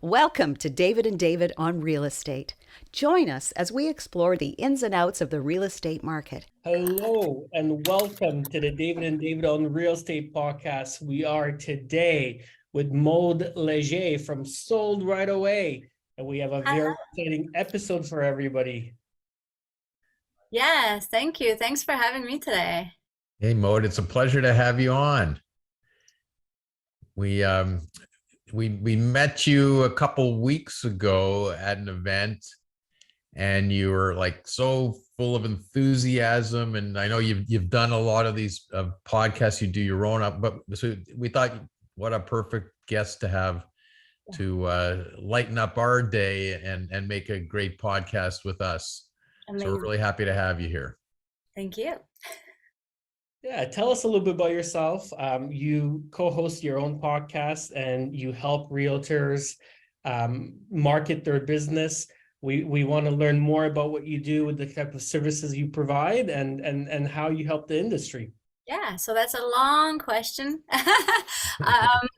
Welcome to David and David on Real Estate. Join us as we explore the ins and outs of the real estate market. Hello and welcome to the David and David on Real Estate podcast. We are today with Maude Leger from Sold Right Away, and we have a very exciting episode for everybody. Yes, thank you. Thanks for having me today. Hey, Maude, it's a pleasure to have you on. We met you a couple weeks ago at an event, and you were like so full of enthusiasm. And I know you've done a lot of these podcasts. You do your own up, but so we thought, what a perfect guest to have to lighten up our day and make a great podcast with us. Amazing. So we're really happy to have you here. Thank you. Yeah, tell us a little bit about yourself. You co-host your own podcast and you help realtors market their business. We want to learn more about what you do with the type of services you provide and how you help the industry. Yeah, so that's a long question.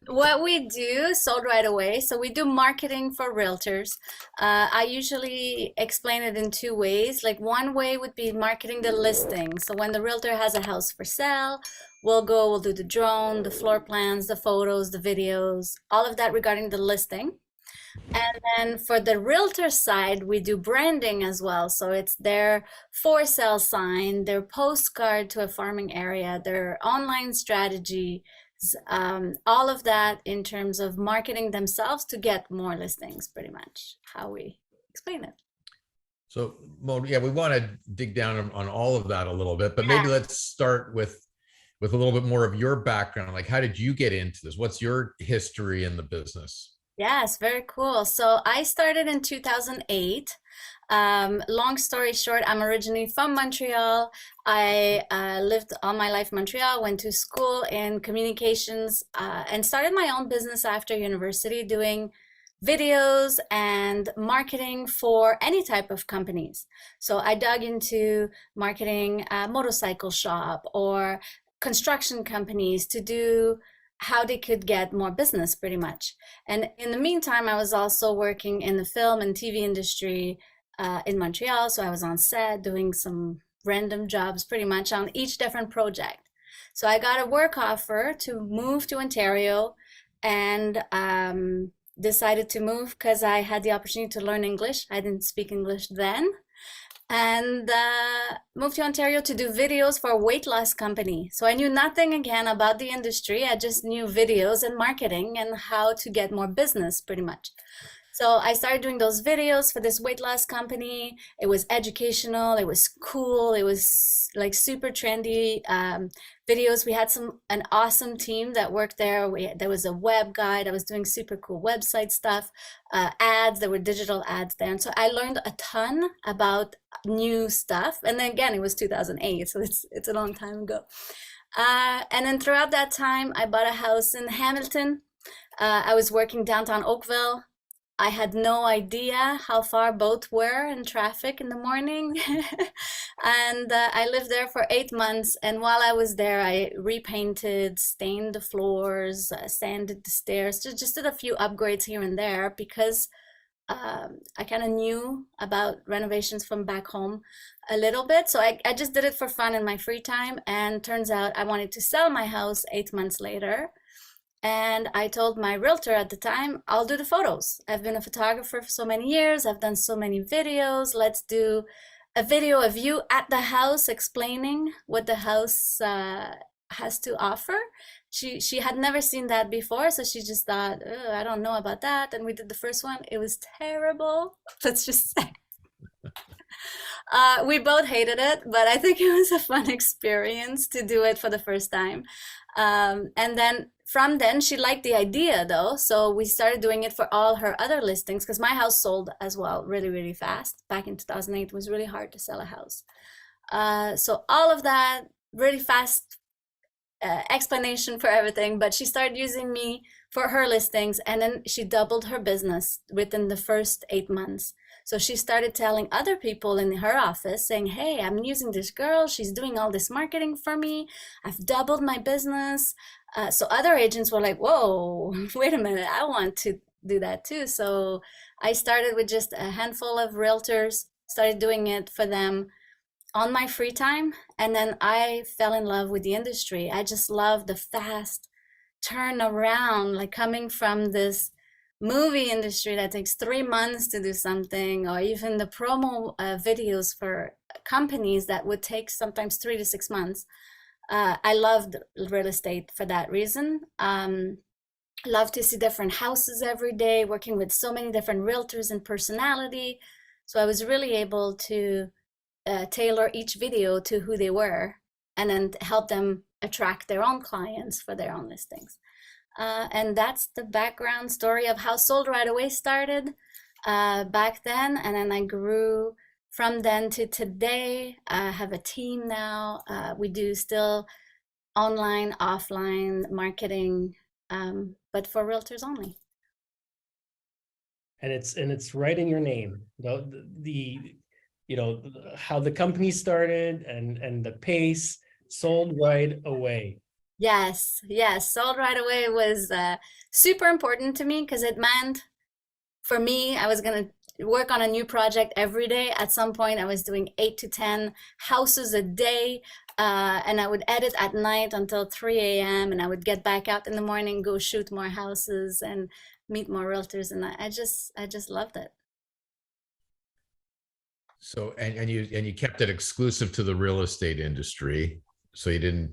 What we do, Sold Right Away. So we do marketing for realtors. I usually explain it in two ways. Like one way would be marketing the listing. So when the realtor has a house for sale, we'll do the drone, the floor plans, the photos, the videos, all of that regarding the listing. And then for the realtor side, we do branding as well. So it's their for sale sign, their postcard to a farming area, their online strategy, all of that in terms of marketing themselves to get more listings, pretty much how we explain it. So, Maude, yeah, we want to dig down on all of that a little bit, but maybe let's start with a little bit more of your background. Like, how did you get into this? What's your history in the business? Yes, very cool. So I started in 2008. Long story short, I'm originally from Montreal. I lived all my life in Montreal, went to school in communications, and started my own business after university doing videos and marketing for any type of companies. So I dug into marketing a motorcycle shop or construction companies to do how they could get more business pretty much. And in the meantime, I was also working in the film and TV industry in Montreal. So I was on set doing some random jobs pretty much on each different project. So I got a work offer to move to Ontario and decided to move because I had the opportunity to learn English. I didn't speak English then. And moved to Ontario to do videos for a weight loss company. So I knew nothing again about the industry. I just knew videos and marketing and how to get more business pretty much. So I started doing those videos for this weight loss company. It was educational, it was cool, it was like super trendy videos. We had an awesome team that worked there. There was a web guy that was doing super cool website stuff, ads, there were digital ads there. And so I learned a ton about new stuff. And then again, it was 2008, so it's a long time ago. And then throughout that time, I bought a house in Hamilton. I was working downtown Oakville. I had no idea how far both were in traffic in the morning. And I lived there for 8 months. And while I was there, I repainted, stained the floors, sanded the stairs, just did a few upgrades here and there because I kind of knew about renovations from back home a little bit. So I just did it for fun in my free time. And turns out I wanted to sell my house 8 months later. And I told my realtor at the time, I'll do the photos. I've been a photographer for so many years. I've done so many videos. Let's do a video of you at the house explaining what the house has to offer. She had never seen that before, so she just thought, oh, I don't know about that. And we did the first one. It was terrible. Let's just say. We both hated it, but I think it was a fun experience to do it for the first time. And then from then, she liked the idea though. So we started doing it for all her other listings because my house sold as well really, really fast. Back in 2008, it was really hard to sell a house. So all of that really fast explanation for everything, but she started using me for her listings, and then she doubled her business within the first 8 months. So she started telling other people in her office saying, hey, I'm using this girl, she's doing all this marketing for me, I've doubled my business. So other agents were like, whoa, wait a minute, I want to do that too. So I started with just a handful of realtors, started doing it for them on my free time, and then I fell in love with the industry. I just love the fast turnaround, like coming from this movie industry that takes 3 months to do something, or even the promo videos for companies that would take sometimes 3 to 6 months. I loved real estate for that reason. Love to see different houses every day, working with so many different realtors and personality. So I was really able to tailor each video to who they were, and then help them attract their own clients for their own listings. And that's the background story of how Sold Right Away started back then. And then I grew from then to today. I have a team now. We do still online, offline marketing, but for realtors only. And it's right in your name. How the company started and the pace. Sold Right Away. Yes, yes. Sold Right Away was super important to me because it meant for me, I was going to work on a new project every day. At some point, I was doing 8 to 10 houses a day, and I would edit at night until 3 a.m. and I would get back out in the morning, go shoot more houses and meet more realtors, and I just loved it. So, and you kept it exclusive to the real estate industry. So you didn't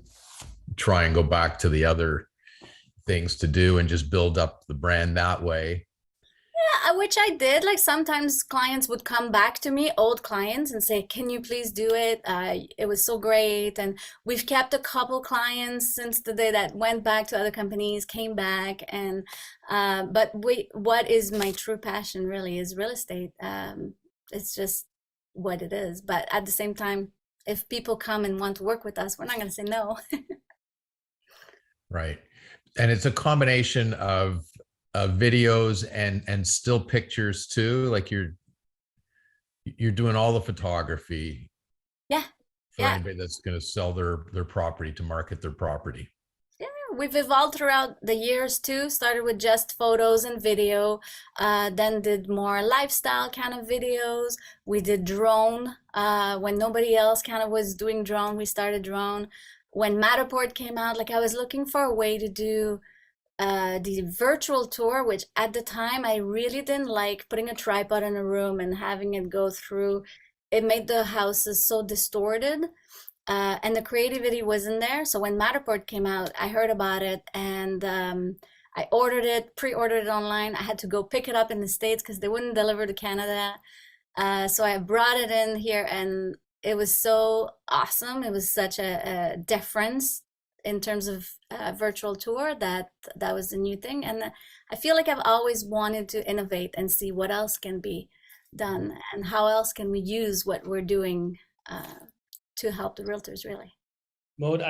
try and go back to the other things to do and just build up the brand that way. Yeah, which I did. Like sometimes clients would come back to me, old clients, and say, "Can you please do it? It was so great." And we've kept a couple clients since the day that went back to other companies, came back, and but what is my true passion really is real estate. It's just what it is. But at the same time, if people come and want to work with us, we're not going to say no. Right. And it's a combination of videos and still pictures too. Like you're doing all the photography. Yeah. For Yeah. anybody that's going to sell their property, to market their property. Yeah, we've evolved throughout the years too. Started with just photos and video, then did more lifestyle kind of videos. We did drone when nobody else kind of was doing drone. We started drone. When Matterport came out, like I was looking for a way to do the virtual tour, which at the time I really didn't like putting a tripod in a room and having it go through. It made the houses so distorted. And the creativity wasn't there. So when Matterport came out, I heard about it, and I ordered it, pre-ordered it online. I had to go pick it up in the States because they wouldn't deliver to Canada. So I brought it in here, and it was so awesome. It was such a difference in terms of virtual tour that was the new thing. And I feel like I've always wanted to innovate and see what else can be done and how else can we use what we're doing to help the realtors, really. Maude,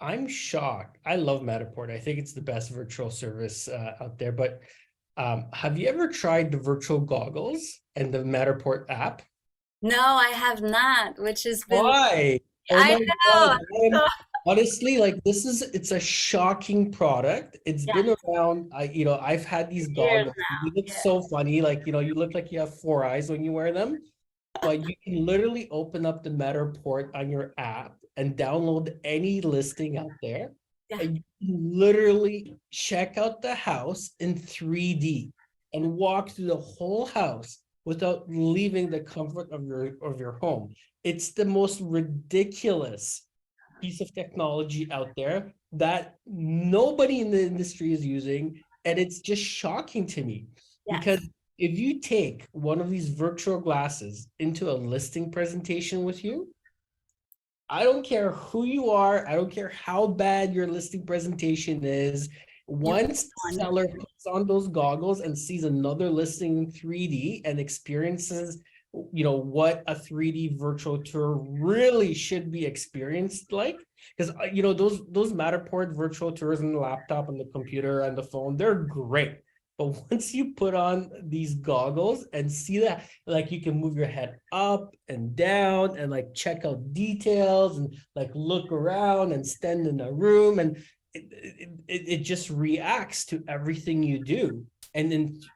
I'm shocked. I love Matterport. I think it's the best virtual service out there. But have you ever tried the virtual goggles and the Matterport app? No, I have not, which has been. Why? Oh I my God. know. Honestly, like it's a shocking product. It's Yeah, been around. I've had these years goggles. now. You look Yeah, so funny. Like, you look like you have 4 eyes when you wear them. But you can literally open up the Matterport on your app and download any listing out there. yeah, And you can literally check out the house in 3D and walk through the whole house without leaving the comfort of your home. It's the most ridiculous piece of technology out there that nobody in the industry is using, and it's just shocking to me because yes, if you take one of these virtual glasses into a listing presentation with you, I don't care who you are, I don't care how bad your listing presentation is. you Once the won. seller puts on those goggles and sees another listing in 3D and experiences, what a 3D virtual tour really should be experienced like. Because those Matterport virtual tours on the laptop and the computer and the phone, they're great. But once you put on these goggles and see that, like, you can move your head up and down and like check out details and like look around and stand in a room, and it just reacts to everything you do. And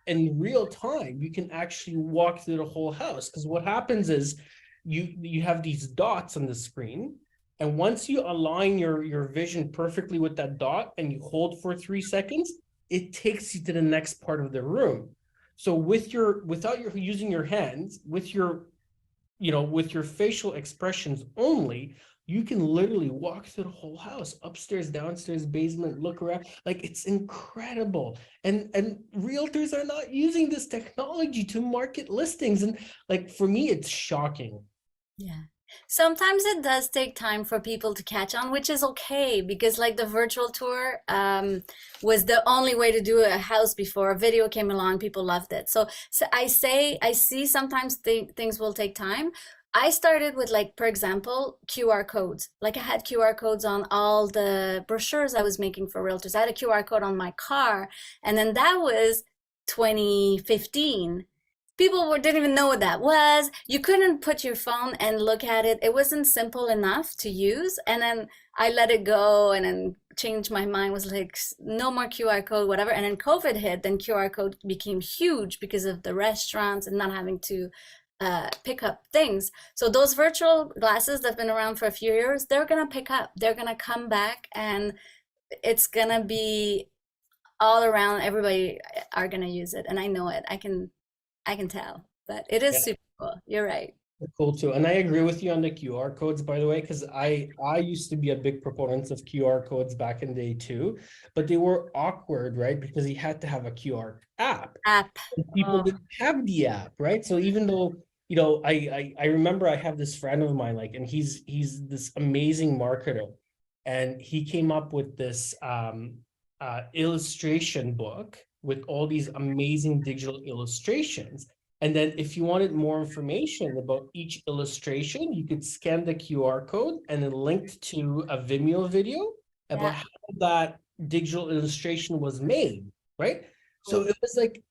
in real time, you can actually walk through the whole house. Because what happens is you have these dots on the screen. And once you align your vision perfectly with that dot and you hold for 3 seconds, it takes you to the next part of the room. So without your using your hands, with your facial expressions only, you can literally walk through the whole house, upstairs, downstairs, basement, look around. Like, it's incredible. And realtors are not using this technology to market listings. And like, for me, it's shocking. Yeah. Sometimes it does take time for people to catch on, which is okay because like the virtual tour was the only way to do a house before a video came along. People loved it. So I see sometimes things will take time. I started with like, for example, QR codes. Like I had QR codes on all the brochures I was making for realtors. I had a QR code on my car, and then that was 2015. People didn't even know what that was. You couldn't put your phone and look at it. It wasn't simple enough to use. And then I let it go and then changed my mind, was like, no more QR code, whatever. And then COVID hit, then QR code became huge because of the restaurants and not having to pick up things. So those virtual glasses that have been around for a few years, they're going to pick up. They're going to come back, and it's going to be all around. Everybody are going to use it. And I know it. I can tell, but it is Yeah. super cool. You're right. Cool too. And I agree with you on the QR codes, by the way, because I used to be a big proponent of QR codes back in the day too, but they were awkward, right? Because you had to have a QR app. App. And people Oh, didn't have the app, right? So even though, I remember I have this friend of mine, like, and he's this amazing marketer, and he came up with this illustration book with all these amazing digital illustrations. And then if you wanted more information about each illustration, you could scan the QR code and it linked to a Vimeo video about yeah. how that digital illustration was made, right? So Cool. it was like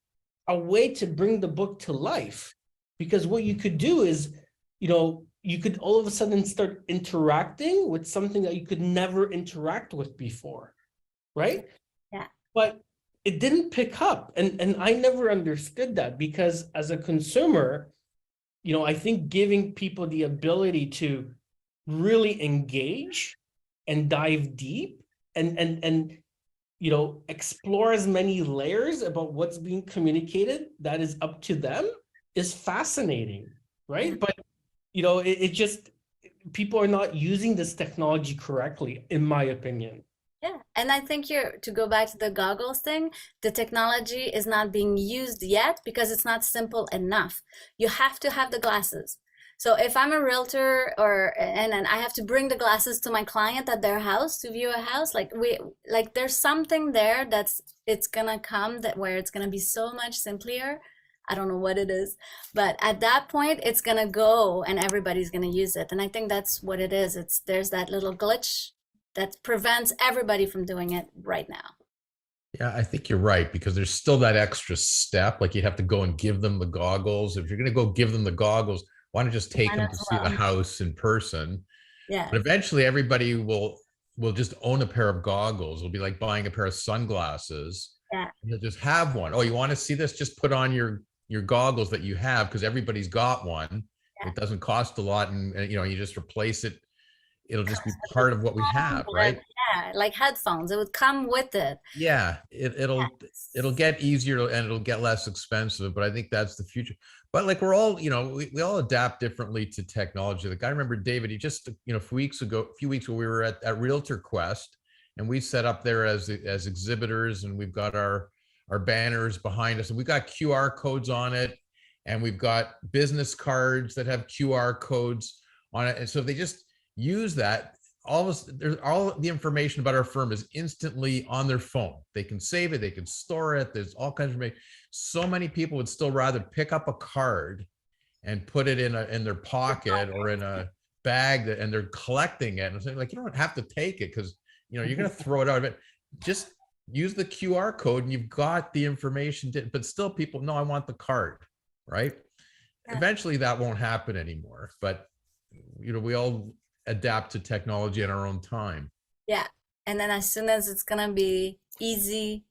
a way to bring the book to life, because what you could do is, you could all of a sudden start interacting with something that you could never interact with before, right? Yeah. But it didn't pick up, and I never understood that, because as a consumer, I think giving people the ability to really engage and dive deep and explore as many layers about what's being communicated that is up to them is fascinating, right? Yeah. But it just, people are not using this technology correctly, in my opinion. Yeah. And I think to go back to the goggles thing, the technology is not being used yet because it's not simple enough. You have to have the glasses. So if I'm a realtor and I have to bring the glasses to my client at their house to view a house, like there's something there it's gonna come where it's gonna be so much simpler. I don't know what it is, but at that point it's gonna go and everybody's gonna use it. And I think that's what it is. There's that little glitch that prevents everybody from doing it right now. Yeah, I think you're right, because there's still that extra step. Like, you have to go and give them the goggles. If you're going to go give them the goggles, why not just take Might them as to see the well. house in person? Yeah. But eventually everybody will just own a pair of goggles. It'll be like buying a pair of sunglasses. Yeah. And they'll just have one. Oh, you want to see this? Just put on your goggles that you have, because everybody's got one. Yeah. It doesn't cost a lot, and you just replace it. It'll just be part of what we have, right? Yeah, like headphones. It would come with it. Yeah, it'll Yes. get easier and it'll get less expensive, but I think that's the future. But like, we're all, we all adapt differently to technology. Like, I remember David, he just, a few weeks ago, we were at Realtor Quest, and we set up there as exhibitors, and we've got our banners behind us, and we've got QR codes on it, and we've got business cards that have QR codes on it. And so they just use that. All the information about our firm is instantly on their phone. They can save it, they can store it. There's all kinds of information. So many people would still rather pick up a card and put it in their pocket or in a bag, and they're collecting it. And I'm saying, like, you don't have to take it, because you're going to throw it out of it. Just use the QR code and you've got the information. But still, people, no, I want the card, right? Yeah. Eventually that won't happen anymore, but we all adapt to technology in our own time. Yeah. And then as soon as it's gonna be easy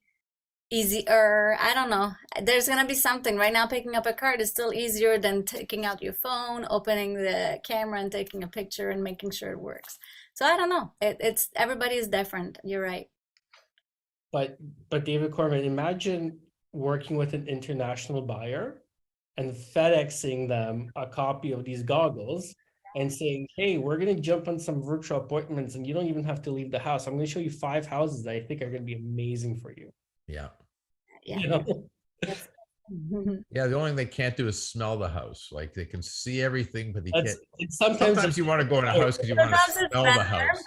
easier. I don't know. There's gonna be something. Right now, picking up a card is still easier than taking out your phone, opening the camera and taking a picture and making sure it works. So I don't know. It's everybody is different. You're right. But David Corman, imagine working with an international buyer and FedExing them a copy of these goggles and saying, hey, we're going to jump on some virtual appointments and you don't even have to leave the house. I'm going to show you 5 houses that I think are going to be amazing for you. Yeah. Yeah. You know? That's- Yeah, the only thing they can't do is smell the house. Like they can see everything, but they can't. It's Sometimes you want to go in a house because you want to Sometimes it's smell the better, house.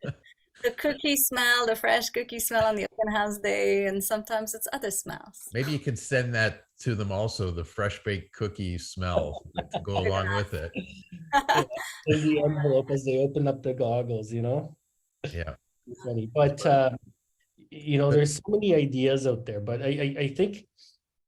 but the cookie smell, the fresh cookie smell on the open house day, and sometimes it's other smells. Maybe you can send that to them also, the fresh baked cookie smell to go along with it. In the envelope as they open up the goggles, you know? Yeah. It's funny. But you know, there's so many ideas out there, but I think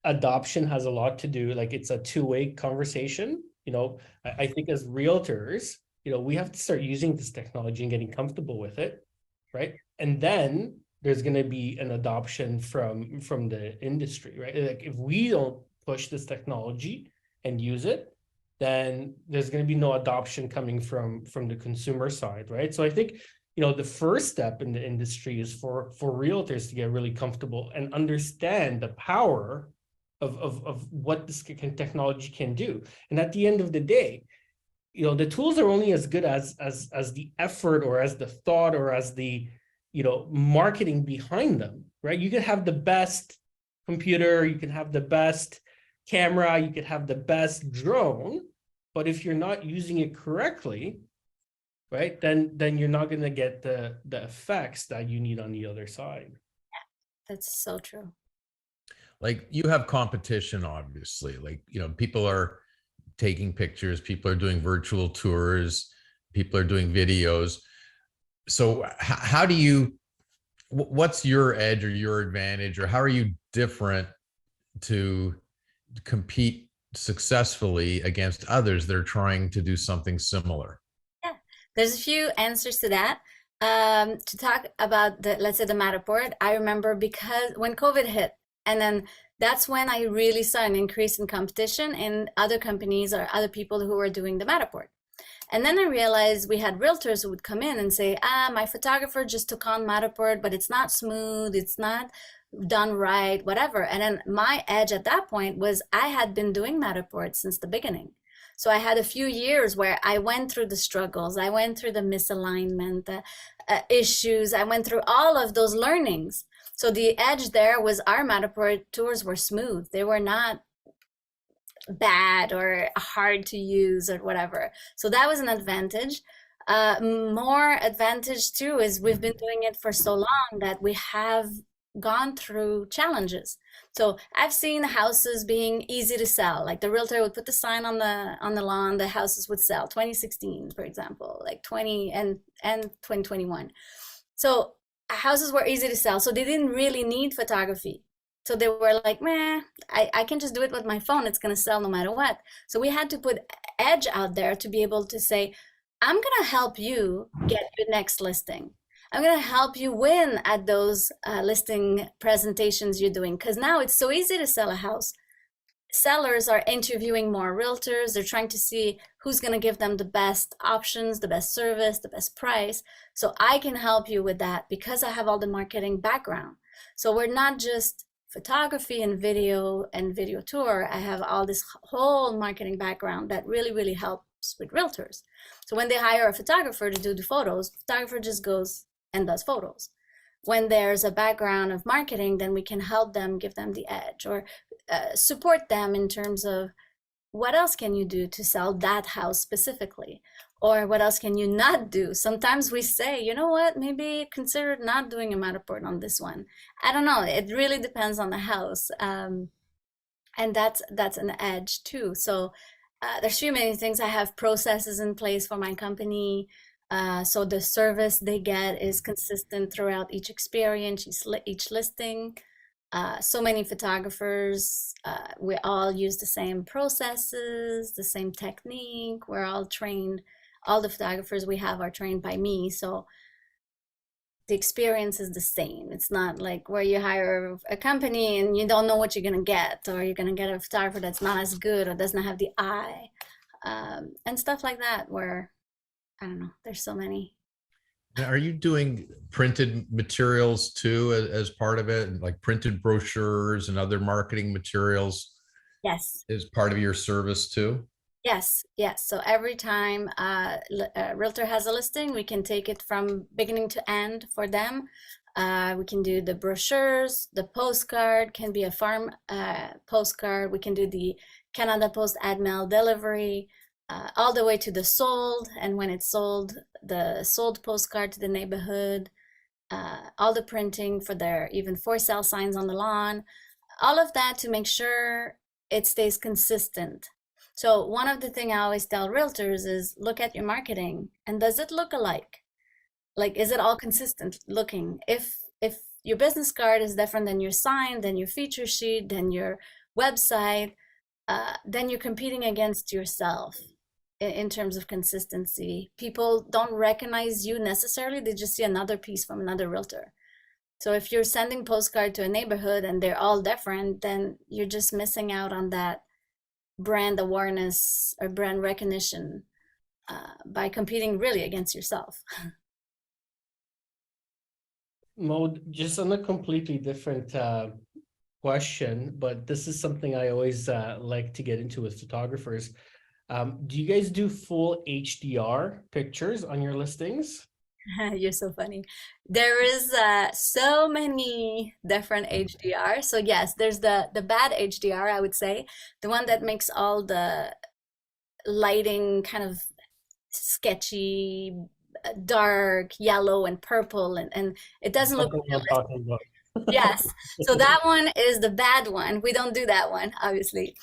adoption has a lot to do, like it's a two-way conversation. You know, I think as realtors, you know, we have to start using this technology and getting comfortable with it, right? And then there's going to be an adoption from the industry, right? Like if we don't push this technology and use it, then there's going to be no adoption coming from the consumer side, right? So I think, you know, the first step in the industry is for realtors to get really comfortable and understand the power of what this technology can do. And at the end of the day, you know, the tools are only as good as the effort or as the thought or as the, you know, marketing behind them, right? You could have the best computer, you can have the best camera, you could have the best drone, but if you're not using it correctly, right, then you're not going to get the effects that you need on the other side. That's so true. Like you have competition, obviously. Like, you know, people are taking pictures, people are doing virtual tours, people are doing videos. So how do you, what's your edge or your advantage, or how are you different to compete successfully against others that are trying to do something similar? Yeah, there's a few answers to that. To talk about the, let's say the Matterport, I remember because when COVID hit, and then that's when I really saw an increase in competition in other companies or other people who were doing the Matterport. And then I realized we had realtors who would come in and say, my photographer just took on Matterport, but it's not smooth, it's not done right, whatever. And then my edge at that point was I had been doing Matterport since the beginning. So I had a few years where I went through the struggles, I went through the misalignment, the issues, I went through all of those learnings. So the edge there was our Matterport tours were smooth. They were not bad or hard to use or whatever. So that was an advantage. More advantage too is we've been doing it for so long that we have gone through challenges. So I've seen houses being easy to sell. Like the realtor would put the sign on the lawn, the houses would sell. 2016, for example, like 20 and 2021. So houses were easy to sell. So they didn't really need photography. So they were like, meh, I can just do it with my phone. It's going to sell no matter what. So we had to put edge out there to be able to say, I'm going to help you get your next listing. I'm going to help you win at those listing presentations you're doing. Because now it's so easy to sell a house. Sellers are interviewing more realtors. They're trying to see who's going to give them the best options, the best service, the best price. So I can help you with that because I have all the marketing background. So we're not just photography and video tour. I have all this whole marketing background that really, really helps with realtors. So when they hire a photographer to do the photos, photographer just goes and does photos. When there's a background of marketing, then we can help them, give them the edge, or support them in terms of what else can you do to sell that house specifically, or what else can you not do. Sometimes we say, you know what, maybe consider not doing a Matterport on this one. I don't know, it really depends on the house, and that's an edge too. So there's too many things. I have processes in place for my company, so the service they get is consistent throughout each experience, each listing. So many photographers, we all use the same processes, the same technique. We're all trained. All the photographers we have are trained by me. So the experience is the same. It's not like where you hire a company and you don't know what you're gonna get, or you're gonna get a photographer that's not as good or doesn't have the eye, and stuff like that. Where I don't know, there's so many. Now, are you doing printed materials too as part of it, like printed brochures and other marketing materials Yes. as part of your service too? Yes, yes. So every time a realtor has a listing, we can take it from beginning to end for them. We can do the brochures, the postcard can be a farm postcard. We can do the Canada Post ad mail delivery, all the way to the sold. And when it's sold, the sold postcard to the neighborhood, all the printing for their even for sale signs on the lawn, all of that to make sure it stays consistent. So one of the things I always tell realtors is look at your marketing and does it look alike? Like, is it all consistent looking? If your business card is different than your sign, than your feature sheet, than your website, then you're competing against yourself in terms of consistency. People don't recognize you necessarily. They just see another piece from another realtor. So if you're sending postcard to a neighborhood and they're all different, then you're just missing out on that brand awareness or brand recognition by competing really against yourself. Maude, just on a completely different question, but this is something I always like to get into with photographers. Do you guys do full HDR pictures on your listings? You're so funny. There is so many different HDR. So yes, there's the bad HDR, I would say, the one that makes all the lighting kind of sketchy, dark yellow and purple, and it doesn't look That's what I'm realistic. talking about. Yes, so that one is the bad one. We don't do that one, obviously.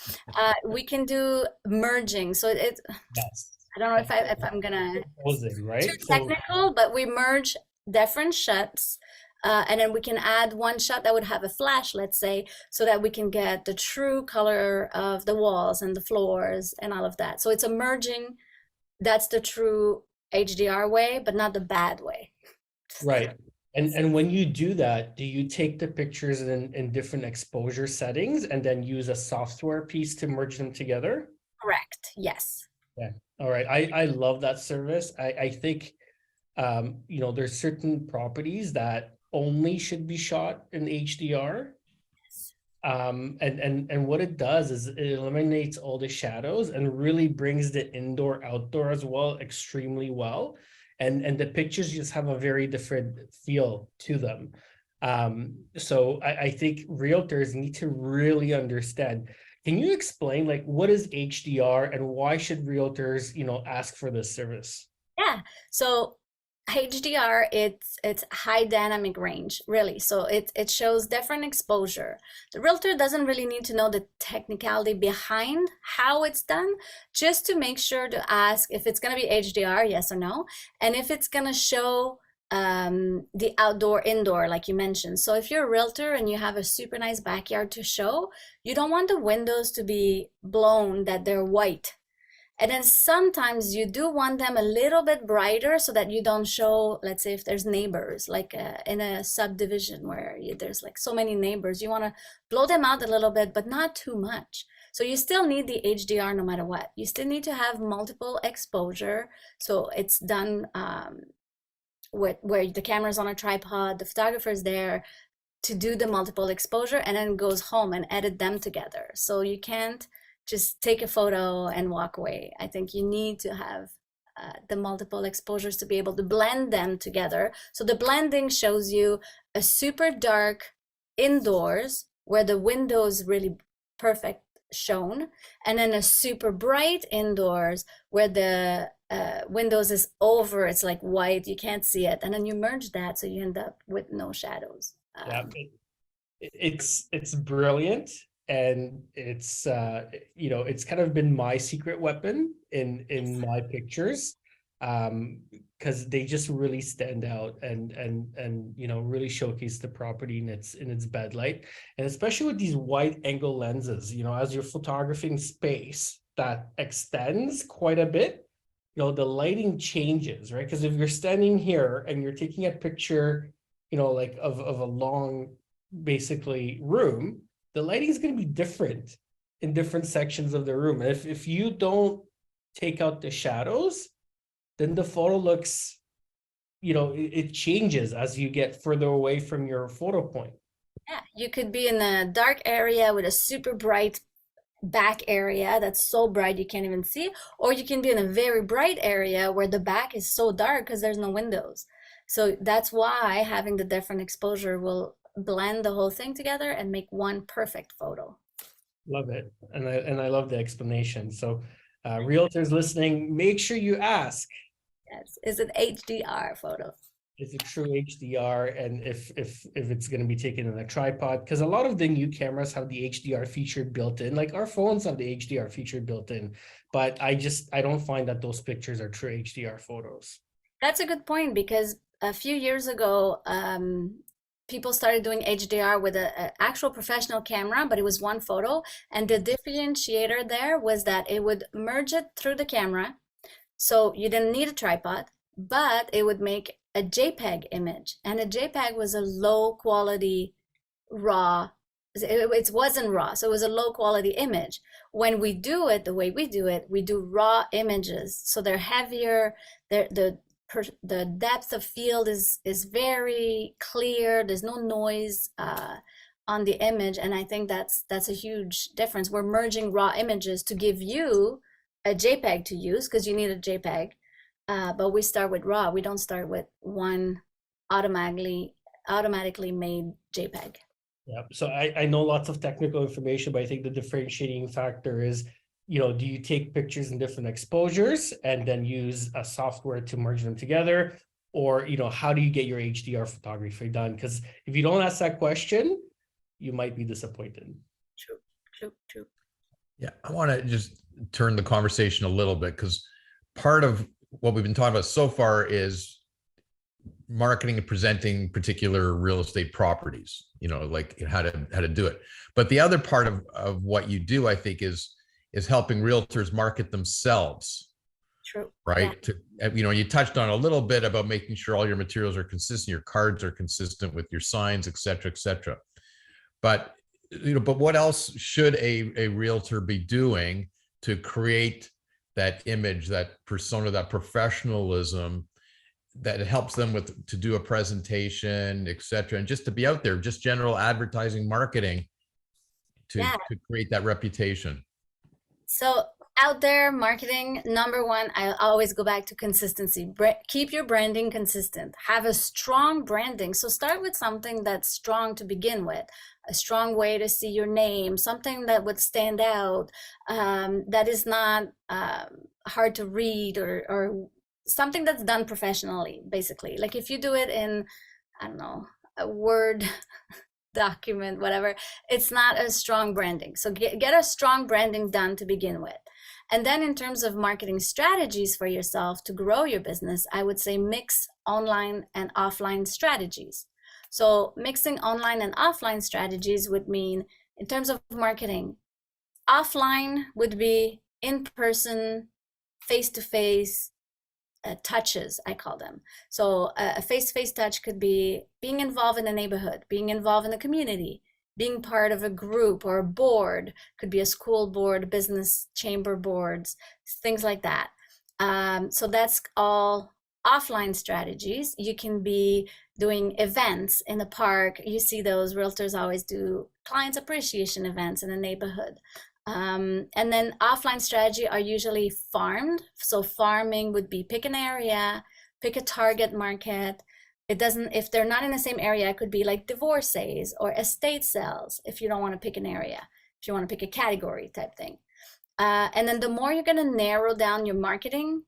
We can do merging. So it, Yes. I don't know if I'm gonna Posing, too right? So technical, but we merge different shots, and then we can add one shot that would have a flash, let's say, so that we can get the true color of the walls and the floors and all of that. So it's a merging. That's the true HDR way, but not the bad way. right. And when you do that, do you take the pictures in different exposure settings and then use a software piece to merge them together? Correct. Yes. Yeah. All right. I love that service. I think you know, there's certain properties that only should be shot in HDR. And what it does is it eliminates all the shadows and really brings the indoor outdoor as well extremely well. And the pictures just have a very different feel to them. So I think realtors need to really understand. Can you explain like what is HDR and why should realtors, you know, ask for this service? Yeah. So HDR, it's high dynamic range, really. So it shows different exposure. The realtor doesn't really need to know the technicality behind how it's done, just to make sure to ask if it's going to be HDR, yes or no, and if it's going to show the outdoor indoor like you mentioned. So if you're a realtor and you have a super nice backyard to show, you don't want the windows to be blown that they're white. And then sometimes you do want them a little bit brighter so that you don't show, let's say if there's neighbors, like in a subdivision where there's like so many neighbors, you want to blow them out a little bit, but not too much. So you still need the HDR no matter what. You still need to have multiple exposure. So it's done where the camera's on a tripod, the photographer's there to do the multiple exposure, and then goes home and edit them together. So you can't just take a photo and walk away. I think you need to have the multiple exposures to be able to blend them together. So the blending shows you a super dark indoors where the window is really perfect shown, and then a super bright indoors where the windows is over, it's like white, you can't see it, and then you merge that so you end up with no shadows. Yeah, it's brilliant. And it's you know, it's kind of been my secret weapon in my pictures, because they just really stand out and you know, really showcase the property in its bed light. And especially with these wide angle lenses, you know, as you're photographing space that extends quite a bit, the lighting changes, right? Because if you're standing here and you're taking a picture, like of a long, basically room, the lighting is going to be different in different sections of the room. And if you don't take out the shadows, then the photo looks, it changes as you get further away from your photo point. Yeah, you could be in a dark area with a super bright back area that's so bright you can't even see, or you can be in a very bright area where the back is so dark because there's no windows. So that's why having the different exposure will blend the whole thing together and make one perfect photo. Love it. And I love the explanation. So realtors listening, make sure you ask, Yes, is it HDR photo? is it true HDR? And if it's going to be taken in a tripod, because a lot of the new cameras have the HDR feature built in, like our phones have the HDR feature built in, but I don't find that those pictures are true HDR photos. That's a good point, because a few years ago, people started doing HDR with an actual professional camera, but it was one photo. And the differentiator there was that it would merge it through the camera. So you didn't need a tripod, but it would make a JPEG image. And a JPEG was a low quality raw. It wasn't raw, so it was a low quality image. When we do it the way we do it, we do raw images. So they're heavier, the depth of field is very clear. There's no noise on the image, and I think that's a huge difference. We're merging raw images to give you a JPEG to use, because you need a JPEG, but we start with raw. We don't start with one automatically made JPEG. Yeah. So I know lots of technical information, but I think the differentiating factor is, do you take pictures in different exposures and then use a software to merge them together? Or, how do you get your HDR photography done? Because if you don't ask that question, you might be disappointed. True. Yeah, I want to just turn the conversation a little bit, because part of what we've been talking about so far is marketing and presenting particular real estate properties, like how to do it. But the other part of what you do, I think, is helping realtors market themselves. True. Right. Yeah. You touched on a little bit about making sure all your materials are consistent, your cards are consistent with your signs, et cetera, et cetera. But what else should a realtor be doing to create that image, that persona, that professionalism that helps them to do a presentation, et cetera, and just to be out there, just general advertising, marketing to create that reputation? So out there, marketing, number one, I always go back to consistency. Keep your branding consistent. Have a strong branding. So start with something that's strong to begin with. A strong way to see your name, something that would stand out, that is not hard to read, or something that's done professionally, basically. Like if you do it in, I don't know, a Word document, whatever, it's not a strong branding. So get a strong branding done to begin with. And then in terms of marketing strategies for yourself to grow your business, I would say mix online and offline strategies. So mixing online and offline strategies would mean, in terms of marketing, offline would be in-person, face-to-face touches, I call them. So a face-to-face touch could be being involved in the neighborhood, being involved in the community, being part of a group or a board. Could be a school board, business chamber boards, things like that. So that's all offline strategies. You can be doing events in the park. You see those realtors always do clients appreciation events in the neighborhood. And then offline strategy are usually farmed. So farming would be pick an area, pick a target market. It doesn't, if they're not in the same area, it could be like divorcees or estate sales if you don't want to pick an area, if you want to pick a category type thing. And then the more you're going to narrow down your marketing,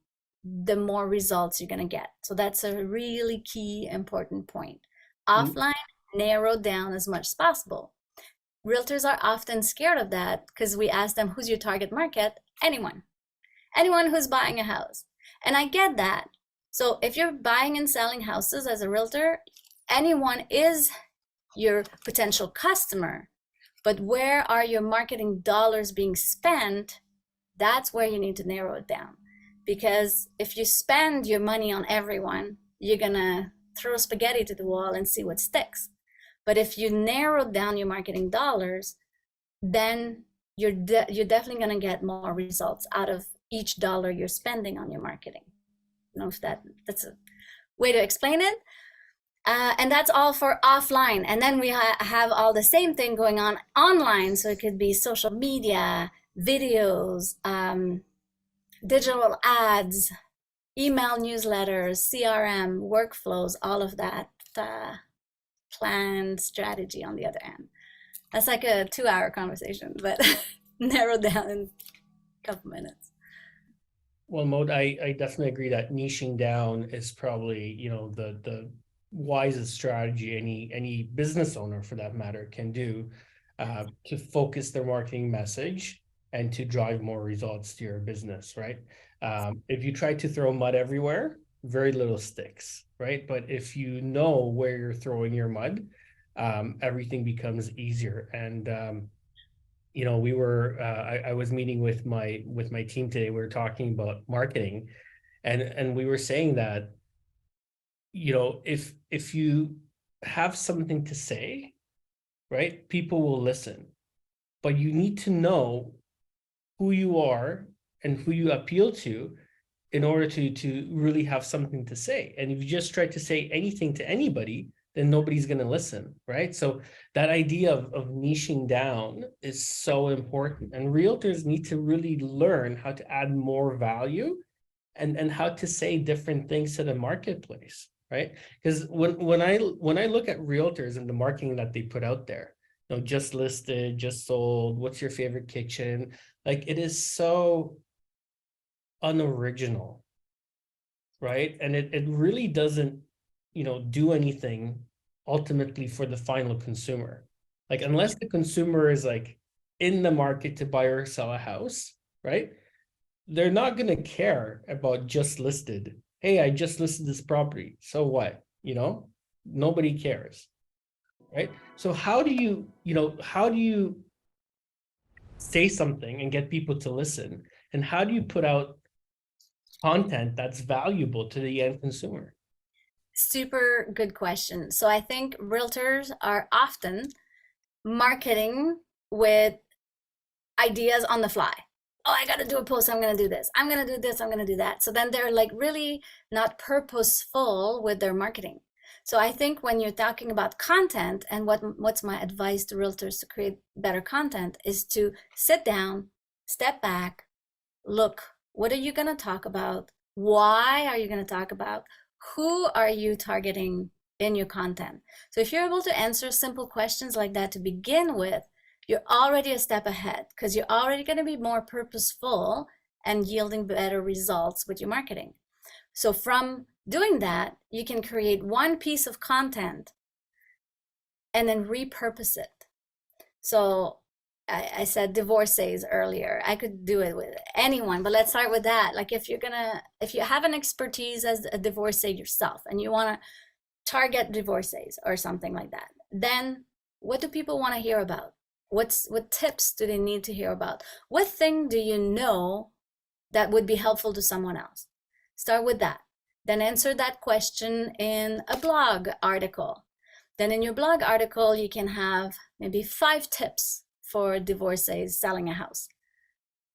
the more results you're going to get. So that's a really key, important point. Offline, narrow down as much as possible. Realtors are often scared of that because we ask them, who's your target market? Anyone who's buying a house. And I get that. So if you're buying and selling houses as a realtor, anyone is your potential customer. But where are your marketing dollars being spent? That's where you need to narrow it down. because if you spend your money on everyone, you're gonna throw spaghetti to the wall and see what sticks. But if you narrow down your marketing dollars, then you're definitely gonna get more results out of each dollar you're spending on your marketing. I don't know if that's a way to explain it. And that's all for offline. And then we have all the same thing going on online. So it could be social media, videos, digital ads, email newsletters, CRM, workflows, all of that planned strategy on the other end. That's like a 2-hour conversation, but narrowed down in a couple minutes. Well, Maude, I definitely agree that niching down is probably, you know, the wisest strategy any business owner for that matter can do to focus their marketing message and to drive more results to your business, right? If you try to throw mud everywhere, very little sticks, right? But if you know where you're throwing your mud, everything becomes easier. And you know, we were I was meeting with my team today. We were talking about marketing, and we were saying that, you know, if you have something to say, right, people will listen, but you need to know who you are and who you appeal to in order to really have something to say. And if you just try to say anything to anybody, then nobody's going to listen, right? So that idea of niching down is so important. And realtors need to really learn how to add more value and how to say different things to the marketplace, right? Because when I look at realtors and the marketing that they put out there, you know, just listed, just sold, what's your favorite kitchen? Like, it is so unoriginal, right? And it really doesn't, you know, do anything ultimately for the final consumer. Like, unless the consumer is like in the market to buy or sell a house, right? They're not going to care about just listed. Hey, I just listed this property. So what? You know, nobody cares, right? So how do you, how do you say something and get people to listen? And how do you put out content that's valuable to the end consumer? Super good question. So I think realtors are often marketing with ideas on the fly. Oh, I got to do a post. I'm going to do this. I'm going to do this. I'm going to do that. So then they're like really not purposeful with their marketing. So I think when you're talking about content, and what's my advice to realtors to create better content is to sit down, step back, look, what are you going to talk about? Why are you going to talk about? Who are you targeting in your content? So if you're able to answer simple questions like that to begin with, you're already a step ahead, because you're already going to be more purposeful and yielding better results with your marketing. So from doing that, you can create one piece of content and then repurpose it. So I said divorcees earlier. I could do it with anyone, but let's start with that. Like, if you have an expertise as a divorcee yourself and you want to target divorcees or something like that, then what do people want to hear about? What tips do they need to hear about? What thing do you know that would be helpful to someone else? Start with that. Then answer that question in a blog article. Then in your blog article, you can have maybe 5 tips for divorcees selling a house.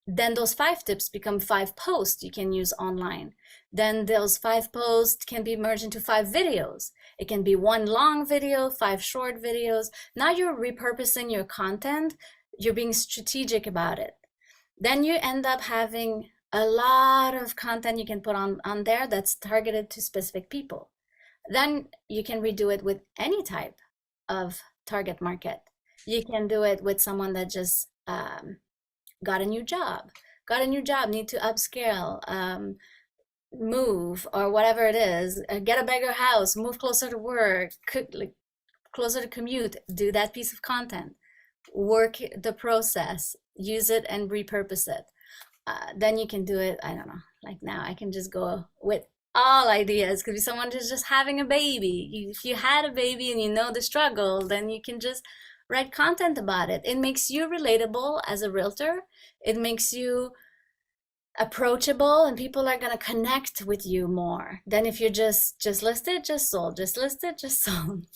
Then those 5 tips become 5 posts you can use online. Then those 5 posts can be merged into 5 videos. It can be 1 long video, 5 short videos. Now you're repurposing your content. You're being strategic about it. Then you end up having a lot of content you can put on there that's targeted to specific people. Then you can redo it with any type of target market. You can do it with someone that just got a new job, need to upscale, move, or whatever it is, get a bigger house, move closer to work, closer to commute. Do that piece of content, work the process, use it and repurpose it. Then you can do it, I don't know, like now I can just go with all ideas. Could be someone who's just having a baby. If you had a baby and you know the struggle, then you can just write content about it. It makes you relatable as a realtor. It makes you approachable, and people are going to connect with you more than if you're just listed, just sold, just listed, just sold.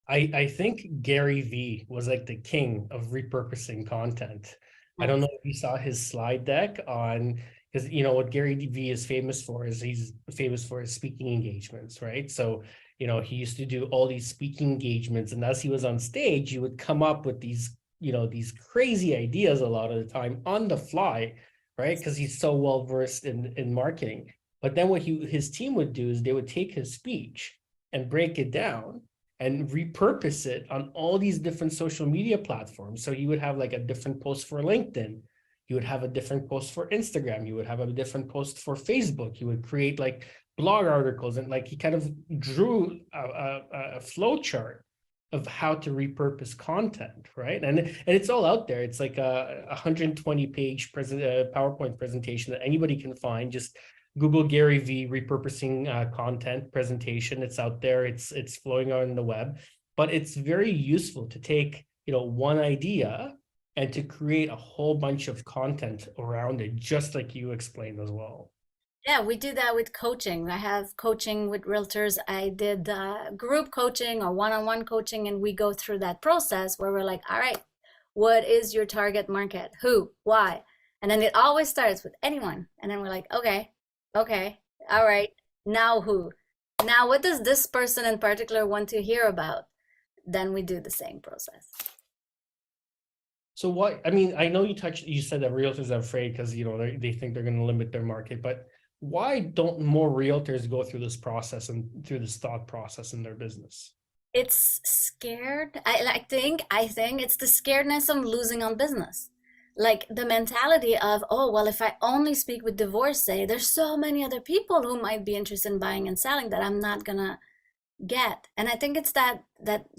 I think Gary V was like the king of repurposing content. I don't know if you saw his slide deck on, because you know what Gary V is famous for is he's famous for his speaking engagements, right? So, you know, he used to do all these speaking engagements, and as he was on stage, he would come up with these, you know, these crazy ideas a lot of the time on the fly, right? Because he's so well versed in marketing. But then what his team would do is they would take his speech and break it down and repurpose it on all these different social media platforms. So you would have like a different post for LinkedIn. You would have a different post for Instagram. You would have a different post for Facebook. You would create like blog articles, and like he kind of drew a flow chart of how to repurpose content, right? And it's all out there. It's like a 120 page PowerPoint presentation that anybody can find. Just Google Gary V repurposing content presentation. It's out there. It's flowing on the web, but it's very useful to take, you know, one idea and to create a whole bunch of content around it, just like you explained as well. Yeah, we do that with coaching. I have coaching with realtors. I did group coaching or one-on-one coaching, and we go through that process where we're like, all right, what is your target market? Who? Why? And then it always starts with anyone. And then we're like, okay, all right, now who? Now, what does this person in particular want to hear about? Then we do the same process. So what, I mean, I know you said that realtors are afraid because, you know, they think they're going to limit their market, but why don't more realtors go through this process and through this thought process in their business? It's scared. I think it's the scaredness of losing on business. Like the mentality of, oh, well, if I only speak with divorcee, there's so many other people who might be interested in buying and selling that I'm not gonna get. And I think it's that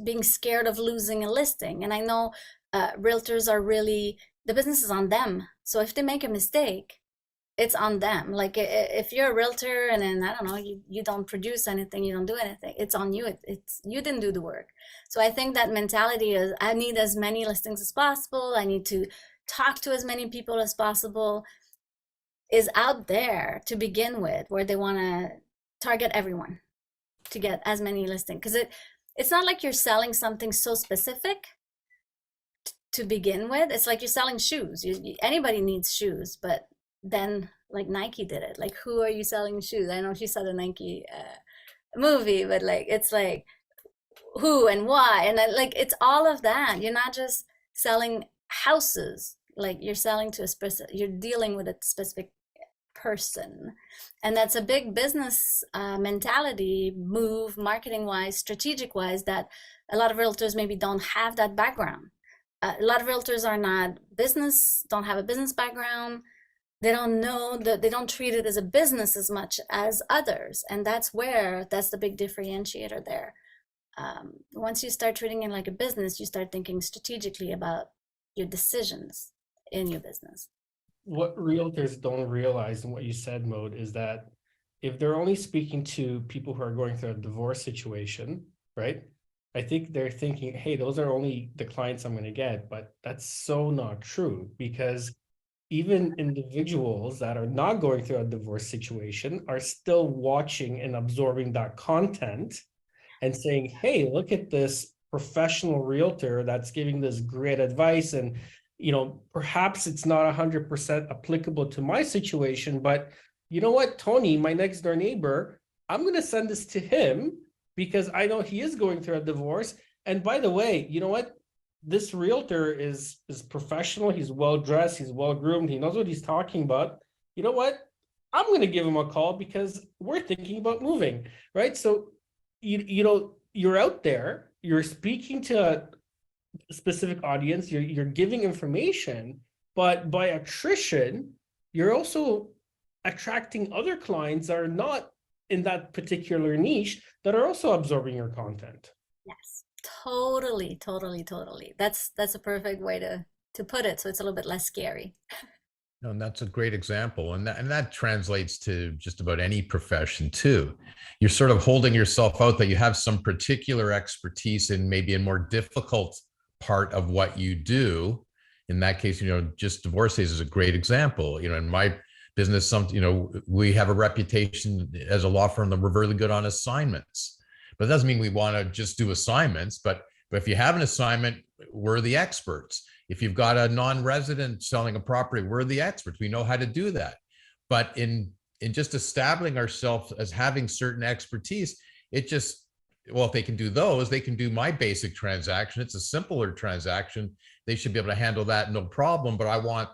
being scared of losing a listing. And I know realtors are really, the business is on them. So if they make a mistake, it's on them. Like if you're a realtor and then I don't know, you don't produce anything, you don't do anything, it's on you. It's you didn't do the work. So I think that mentality is, I need as many listings as possible. I need to talk to as many people as possible, is out there to begin with, where they want to target everyone to get as many listings, because it's not like you're selling something so specific to begin with. It's like you're selling shoes. Anybody needs shoes, but then like Nike did it. Like, who are you selling shoes? I know she saw the Nike movie, but like it's like who and why, and like it's all of that. You're not just selling houses. Like you're selling to a specific, you're dealing with a specific person, and that's a big business mentality move, marketing wise, strategic wise, that a lot of realtors maybe don't have that background. A lot of realtors are not business, don't have a business background. They don't know that, they don't treat it as a business as much as others, and that's the big differentiator there. Once you start treating it like a business, you start thinking strategically about your decisions in your business. What realtors don't realize, and what you said, Maude, is that if they're only speaking to people who are going through a divorce situation, right? I think they're thinking, hey, those are only the clients I'm going to get, but that's so not true, because even individuals that are not going through a divorce situation are still watching and absorbing that content and saying, hey, look at this professional realtor that's giving this great advice. And, you know, perhaps it's not 100% applicable to my situation, but you know what, Tony, my next door neighbor, I'm going to send this to him because I know he is going through a divorce. And by the way, you know what? This realtor is professional. He's well-dressed. He's well-groomed. He knows what he's talking about. You know what? I'm going to give him a call because we're thinking about moving, right? So, you know, you're out there, you're speaking to a specific audience, you're giving information, but by attrition, you're also attracting other clients that are not in that particular niche that are also absorbing your content. Yes, totally. That's a perfect way to put it. So it's a little bit less scary. No, and that's a great example. And that translates to just about any profession too. You're sort of holding yourself out that you have some particular expertise in maybe a more difficult part of what you do. in that case, just divorcees is a great example. In my business, we have a reputation as a law firm that we're really good on assignments, but it doesn't mean we want to just do assignments. But if you have an assignment, we're the experts. If you've got a non-resident selling a property, we're the experts. We know how to do that. But in just establishing ourselves as having certain expertise, if they can do those, they can do my basic transaction. It's a simpler transaction. They should be able to handle that, no problem. But I want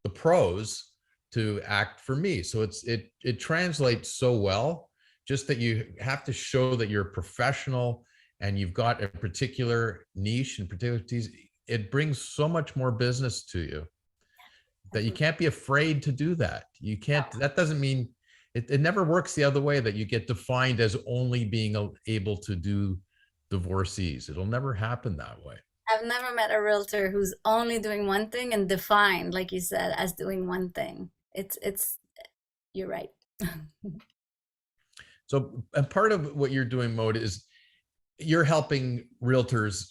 the pros to act for me. So it translates so well, just that you have to show that you're a professional and you've got a particular niche and particular expertise. It brings so much more business to you that you can't be afraid to do that. You can't, that doesn't mean it never works the other way, that you get defined as only being able to do divorcees. It'll never happen that way. I've never met a realtor who's only doing one thing and defined, like you said, as doing one thing. You're right. So, and part of what you're doing, Maude, is you're helping realtors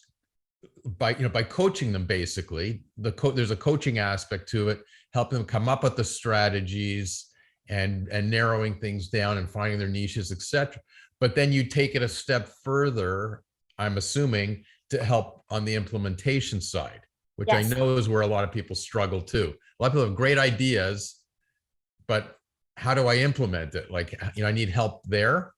by coaching them. Basically, there's a coaching aspect to it, helping them come up with the strategies and narrowing things down and finding their niches, etc. But then you take it a step further, I'm assuming, to help on the implementation side, which Yes. I know is where a lot of people struggle too. A lot of people have great ideas, but how do I implement it? I need help there.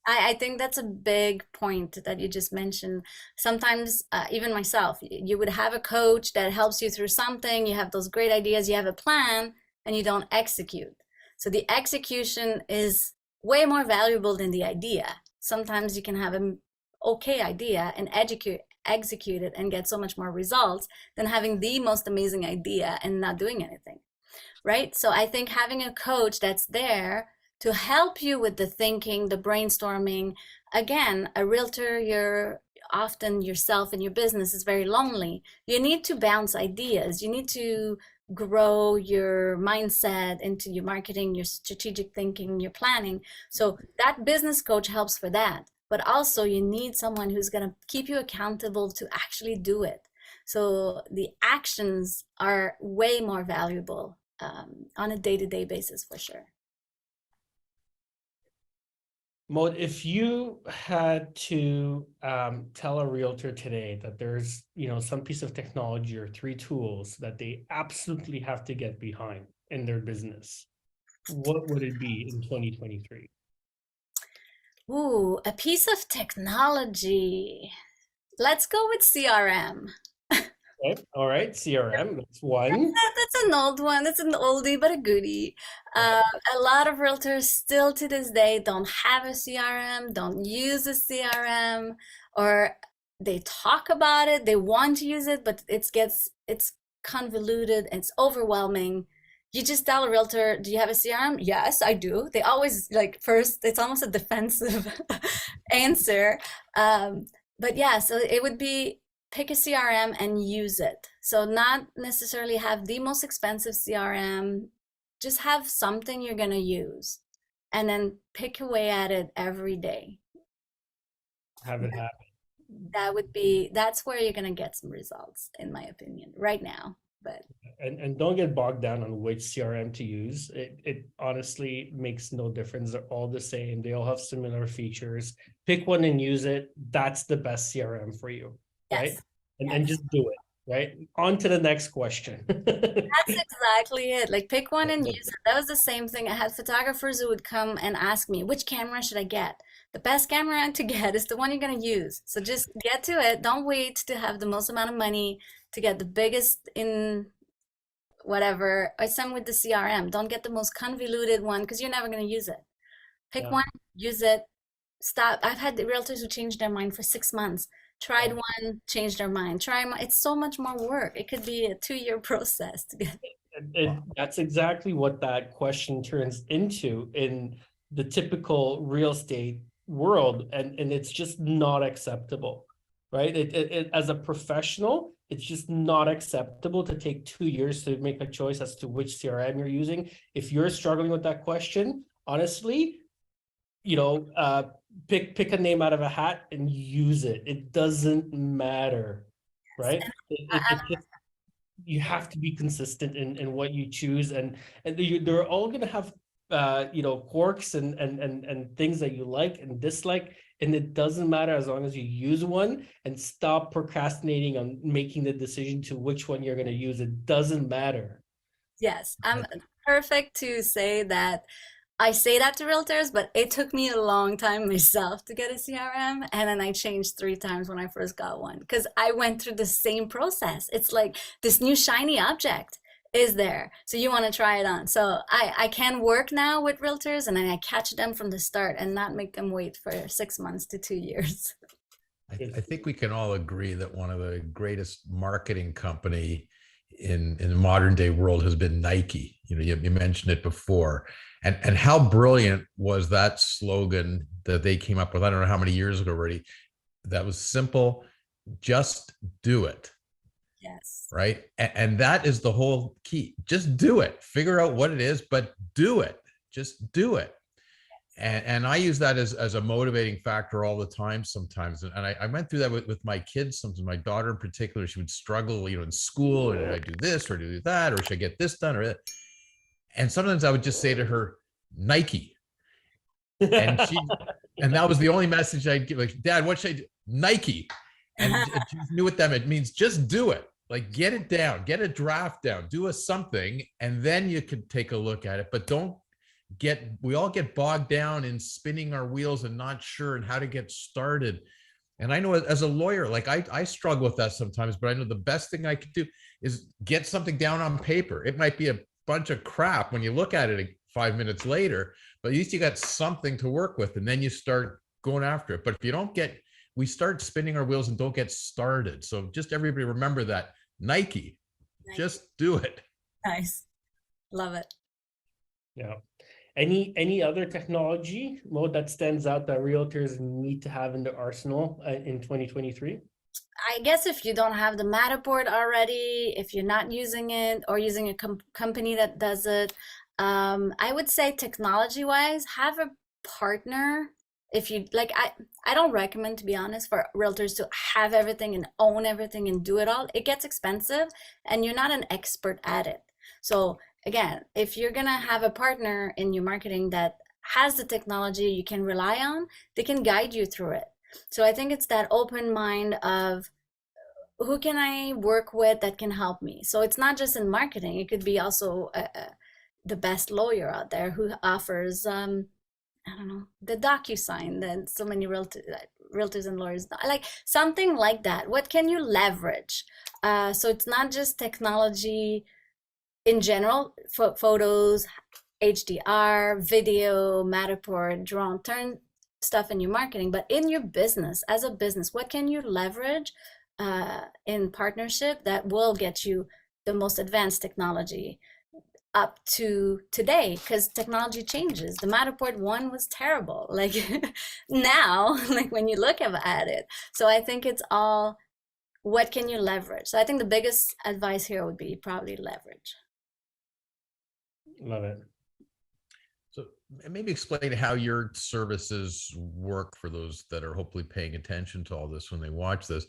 I think that's a big point that you just mentioned. Sometimes, even myself, you would have a coach that helps you through something, you have those great ideas, you have a plan, and you don't execute. So the execution is way more valuable than the idea. Sometimes you can have an okay idea and execute it and get so much more results than having the most amazing idea and not doing anything, right? So I think having a coach that's there to help you with the thinking, the brainstorming. Again, a realtor, you're often yourself and your business is very lonely. You need to bounce ideas. You need to grow your mindset into your marketing, your strategic thinking, your planning. So that business coach helps for that. But also you need someone who's going to keep you accountable to actually do it. So the actions are way more valuable on a day-to-day basis for sure. Maude, if you had to tell a realtor today that there's some piece of technology or 3 tools that they absolutely have to get behind in their business, what would it be in 2023? Ooh, a piece of technology. Let's go with CRM. Okay. All right, CRM, that's one. That's an old one. It's an oldie but a goodie. A lot of realtors still to this day don't have a CRM, don't use a CRM, or they talk about it, they want to use it, but it's convoluted and it's overwhelming. You just tell a realtor, do you have a CRM? Yes, I do. They always first, it's almost a defensive answer. But yeah, so it would be pick a CRM and use it. So not necessarily have the most expensive CRM, just have something you're going to use and then pick away at it every day. Have it happen. That's where you're going to get some results, in my opinion, right now. But and don't get bogged down on which CRM to use. It honestly makes no difference. They're all the same. They all have similar features. Pick one and use it. That's the best CRM for you. Right? yes. And just do it, right? On to the next question. That's exactly it. Pick one and use it. That was the same thing. I had photographers who would come and ask me, which camera should I get? The best camera to get is the one you're going to use. So just get to it. Don't wait to have the most amount of money to get the biggest in whatever. Or some with the CRM. Don't get the most convoluted one because you're never going to use it. Pick one, use it, stop. I've had the realtors who changed their mind for 6 months. Tried one, changed their mind. It's so much more work. It could be a 2-year process to get. That's exactly what that question turns into in the typical real estate world, and it's just not acceptable, right? As a professional, it's just not acceptable to take 2 years to make a choice as to which CRM you're using. If you're struggling with that question, honestly, pick a name out of a hat and use it. It doesn't matter, right? you have to be consistent in what you choose, and they're all going to have quirks and things that you like and dislike, and it doesn't matter as long as you use one and stop procrastinating on making the decision to which one you're going to use. It doesn't matter. Yes, I'm perfect to say that. I say that to realtors, but it took me a long time myself to get a CRM. And then I changed 3 times when I first got one because I went through the same process. It's like this new shiny object is there. So you want to try it on. So I can work now with realtors and then I catch them from the start and not make them wait for 6 months to 2 years. I think we can all agree that one of the greatest marketing company in the modern day world has been Nike. You mentioned it before, and how brilliant was that slogan that they came up with? I don't know how many years ago already. That was simple, just do it. Yes. Right, and that is the whole key. Just do it. Figure out what it is, but do it. Just do it. And I use that as a motivating factor all the time sometimes. And I went through that with my kids. Sometimes my daughter in particular, she would struggle, in school. Or I do this or do that, or should I get this done or that? And sometimes I would just say to her, Nike. And that was the only message I'd give. Like, Dad, what should I do? Nike. And she knew what that meant. It means just do it. Like, get it down, get a draft down, do a something, and then you could take a look at it. But we all get bogged down in spinning our wheels and not sure and how to get started. And I know as a lawyer, like I struggle with that sometimes, but I know the best thing I could do is get something down on paper. It might be a bunch of crap when you look at it 5 minutes later, but at least you got something to work with, and then you start going after it. But if you don't we start spinning our wheels and don't get started. So just everybody remember that. Nike. Just do it. Nice. Love it. Yeah. Any other technology, Maude, that stands out that realtors need to have in their arsenal in 2023? I guess if you don't have the Matterport already, if you're not using it or using a company that does it, I would say technology-wise, have a partner. If you like, I don't recommend, to be honest, for realtors to have everything and own everything and do it all. It gets expensive and you're not an expert at it. So again, if you're gonna have a partner in your marketing that has the technology you can rely on, they can guide you through it. So I think it's that open mind of who can I work with that can help me. So it's not just in marketing, it could be also the best lawyer out there who offers I don't know, the DocuSign that so many realtors and lawyers like, something like that. What can you leverage? So it's not just technology in general, photos, HDR, video, Matterport, drone, turn stuff in your marketing, but in your business, as a business, what can you leverage in partnership that will get you the most advanced technology up to today? Because technology changes. The Matterport one was terrible. Like now, like when you look at it. So I think it's all, what can you leverage? So I think the biggest advice here would be probably leverage. Love it. So maybe explain how your services work for those that are hopefully paying attention to all this when they watch this.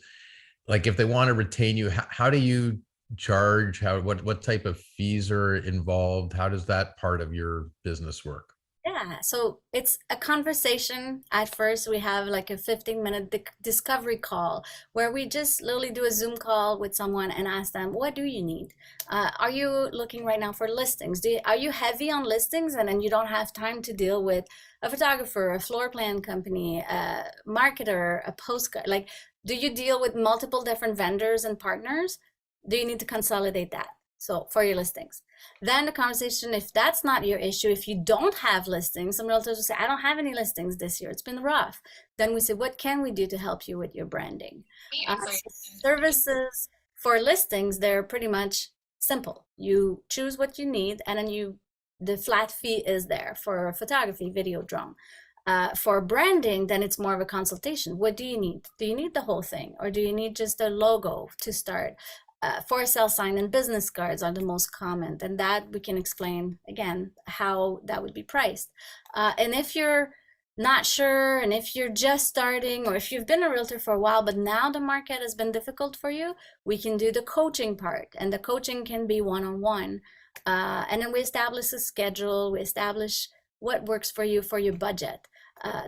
Like if they want to retain you, how do you charge? What type of fees are involved? How does that part of your business work? Yeah, so it's a conversation. At first, we have like a 15-minute discovery call where we just literally do a Zoom call with someone and ask them, what do you need? Are you looking right now for listings? Are you heavy on listings and then you don't have time to deal with a photographer, a floor plan company, a marketer, a postcard? Like, do you deal with multiple different vendors and partners? Do you need to consolidate that? So for your listings. Then the conversation, if that's not your issue, if you don't have listings, some realtors will say, I don't have any listings this year, it's been rough. Then we say, what can we do to help you with your branding? Services for listings, they're pretty much simple. You choose what you need and then the flat fee is there for photography, video, drone. For branding, then it's more of a consultation. What do you need? Do you need the whole thing? Or do you need just a logo to start? For sale sign and business cards are the most common, and that we can explain again how that would be priced. And if you're not sure, and if you're just starting, or if you've been a realtor for a while but now the market has been difficult for you, we can do the coaching part, and the coaching can be one-on-one. And then we establish a schedule, we establish what works for you for your budget.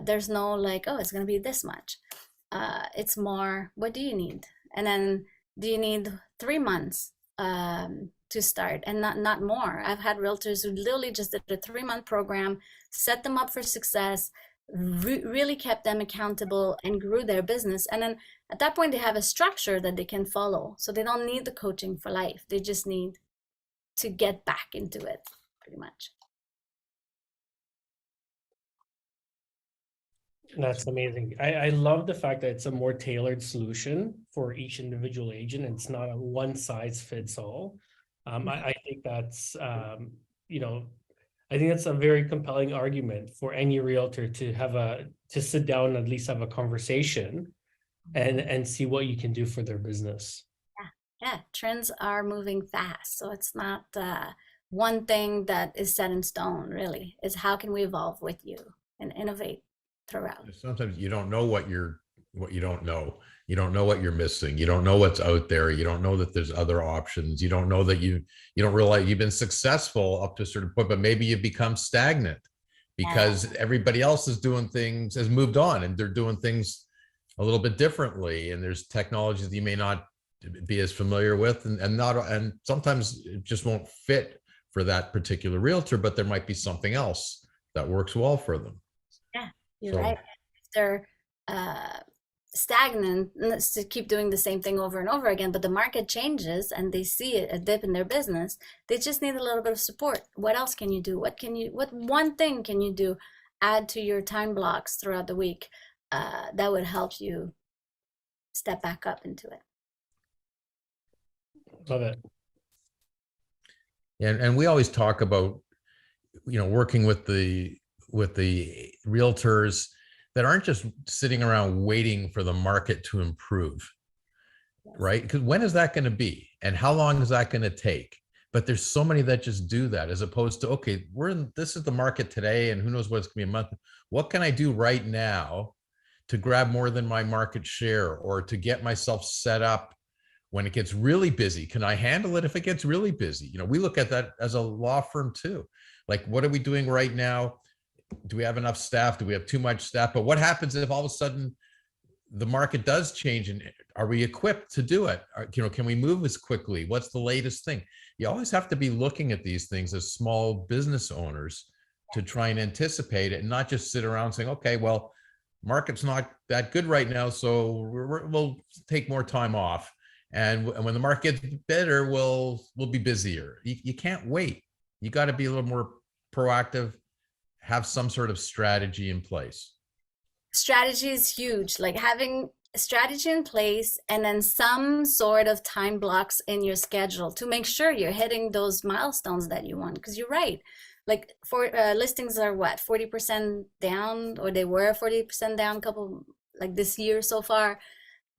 There's no like, oh, it's going to be this much. It's more, what do you need? And then, do you need 3 months to start, and not more? I've had realtors who literally just did a 3-month program, set them up for success, really kept them accountable, and grew their business. And then at that point, they have a structure that they can follow. So they don't need the coaching for life. They just need to get back into it, pretty much. That's amazing. I love the fact that it's a more tailored solution for each individual agent. It's not a one size fits all. I think that's, you know, I think that's a very compelling argument for any realtor to have to sit down and at least have a conversation and see what you can do for their business. Yeah, trends are moving fast. So it's not one thing that is set in stone, really. It's how can we evolve with you and innovate throughout. Sometimes you don't know what you don't know. You don't know what you're missing. You don't know what's out there. You don't know that there's other options. You don't know that you don't realize you've been successful up to a certain point, but maybe you've become stagnant because everybody else is doing things, has moved on, and they're doing things a little bit differently. And there's technologies that you may not be as familiar with, and sometimes it just won't fit for that particular realtor, but there might be something else that works well for them. Yeah, you're right. If they're stagnant, to keep doing the same thing over and over again, but the market changes and they see a dip in their business, they just need a little bit of support. What else can you do? What one thing can you do? Add to your time blocks throughout the week that would help you step back up into it. Love it. And we always talk about, you know, working with the realtors that aren't just sitting around waiting for the market to improve, right? Because when is that going to be, and how long is that going to take? But there's so many that just do that, as opposed to, okay, this is the market today, and who knows what's going to be a month. What can I do right now to grab more than my market share, or to get myself set up when it gets really busy? Can I handle it if it gets really busy? You know, we look at that as a law firm too. Like, what are we doing right now? Do we have enough staff? Do we have too much staff? But what happens if all of a sudden the market does change, and are we equipped to do it? You know, can we move as quickly? What's the latest thing? You always have to be looking at these things as small business owners to try and anticipate it, and not just sit around saying, okay, well, market's not that good right now, so we'll take more time off. And when the market gets better, we'll be busier. You can't wait. You got to be a little more proactive, have some sort of strategy in place. Strategy is huge, like having a strategy in place and then some sort of time blocks in your schedule to make sure you're hitting those milestones that you want. Because you're right, like for listings are what, 40% down, or they were 40% down like this year so far.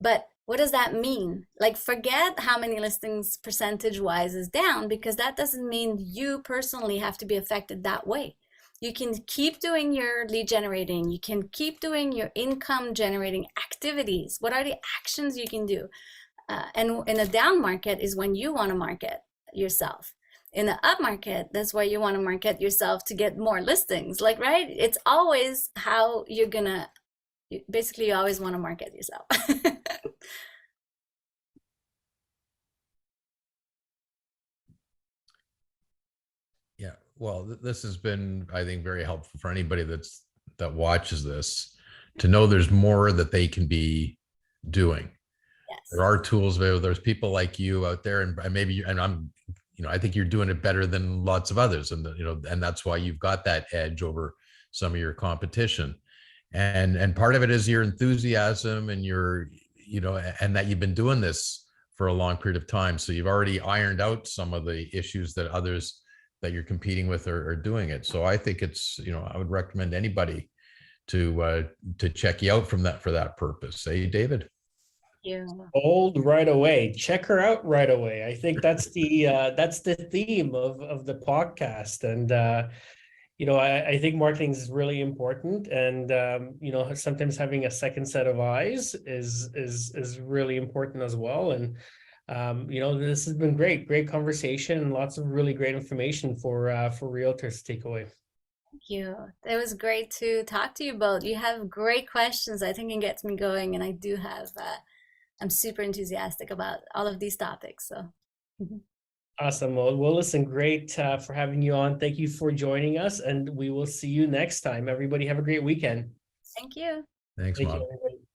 But what does that mean? Like, forget how many listings percentage wise is down, because that doesn't mean you personally have to be affected that way. You can keep doing your lead generating. You can keep doing your income generating activities. What are the actions you can do? And in a down market is when you want to market yourself. In the up market, that's why you want to market yourself to get more listings. Like, right? It's always how you're gonna, basically you always want to market yourself. Yeah, well, this has been, I think, very helpful for anybody that watches this, to know there's more that they can be doing. Yes. There are tools available. There's people like you out there, and maybe, and I'm, you know, I think you're doing it better than lots of others, and you know, and that's why you've got that edge over some of your competition. And part of it is your enthusiasm and your, you know, and that you've been doing this for a long period of time. So you've already ironed out some of the issues that others that you're competing with are doing it. So I think it's, you know, I would recommend anybody to check you out for that purpose. Hey, David. Old right away. Check her out right away. I think that's the theme of the podcast. And I think marketing is really important, and sometimes having a second set of eyes is really important as well. And this has been great conversation, and lots of really great information for realtors to take away. Thank you. It was great to talk to you both. You have great questions. I think it gets me going, and I do have. I'm super enthusiastic about all of these topics. So. Awesome. Well, listen, great for having you on. Thank you for joining us, and we will see you next time. Everybody have a great weekend. Thank you. Thanks, Thank you, Maude. everybody.